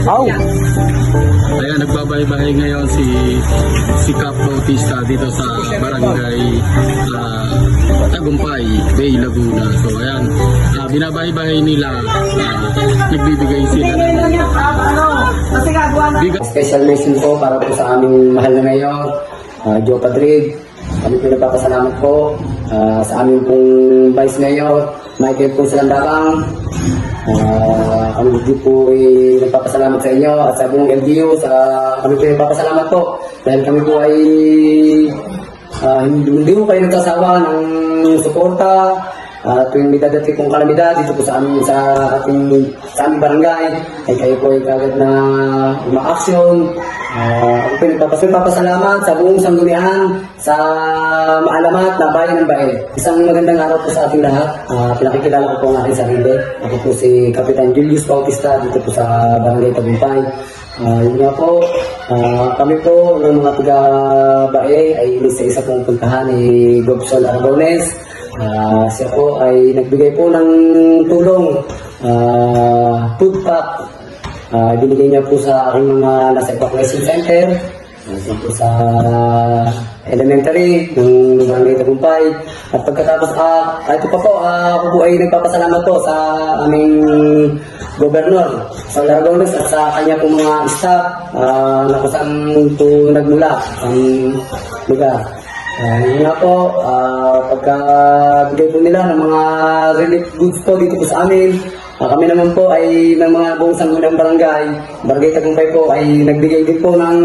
Aw! Ayan, nagbabahay-bahay ngayon si Cap Bautista dito sa barangay Tagumpay, Bay, Laguna. So ayan, binabahay-bahay nila, nagbibigay sila ng bigas. Special mention po para po sa aming mahal na mayor, Joe Padrid. Kami po nagpapasalamat po sa aming pong Vice Mayor, Michael po Salandabang. Kami din po nagpapasalamat sa inyo at sa buong LGU. Kami po nagpapasalamat po dahil kami po ay hindi po kayo nagsasawa ng suporta tuwing may dadating pong kalamidad dito po sa aming barangay ay kayo po ay kagad na uma-action. Ako po nagpapasalamat sa buong sanggunian sa maalamat na bayan ng Bae. Isang magandang araw po sa ating lahat. Pinakikilala ko po ang aking sarili. Ako po si Kapitan Julius Bautista dito po sa Barangay Tagumpay. Yun nga po, kami po ng mga taga-Bae ay isa pong puntahan ni Gobson Aragones. Siya po ay nagbigay po ng tulong, food pack. Binigay niya po sa aking mga nasa evacuation center, po sa elementary ng Barangay Tagumpay. At pagkatapos, ito pa po, ako po ay nagpapasalamat po sa aming Gobernador sa Aragones at sa kanya po mga staff na kung saan ito nagmula ang lugar. Yun nga po, pagkabigay po nila ng mga relief goods po dito po sa amin, kami naman po ay ng mga buong sanggunang Barangay Tagumpay po ay nagbigay din po ng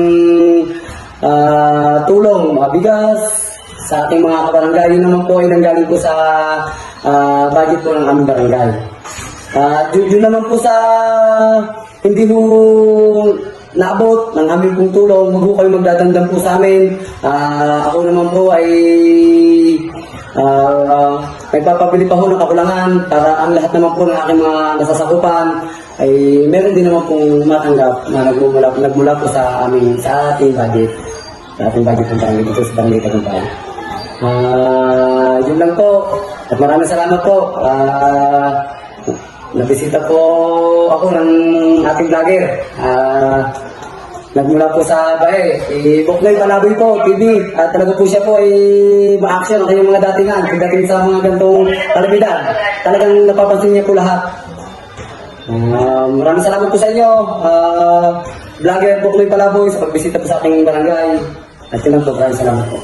tulong, mga bigas sa ating mga kabarangay. Yun naman po ay nanggaling po sa budget po ng aming barangay. Yun naman po sa hindi mo naabot ng aming pong tulong, huwag po kayo magdadamdam po sa amin. Ako naman po ay nagpapabili pa ho ng kakulangan para ang lahat naman po ng aking mga nasasakupan ay meron din naman pong matanggap na nagmula po sa ating budget. Sa ating budget ng barangay dito sa Barangay Tagumpay. Yun lang po. At maraming salamat po. Nabisita po ako ng ating vlogger. Nagmula po sa Bae, Buknoy Palaboy po, TV. At talaga po siya po ay ma-action ang kanyang mga datingan. Pagdating sa mga gantong kalamidad, talagang napapansin niya po lahat. Maraming salamat po sa inyo, vlogger Buknoy Palaboy, sa pagbisita po sa aking barangay. At yun lang po, maraming salamat po.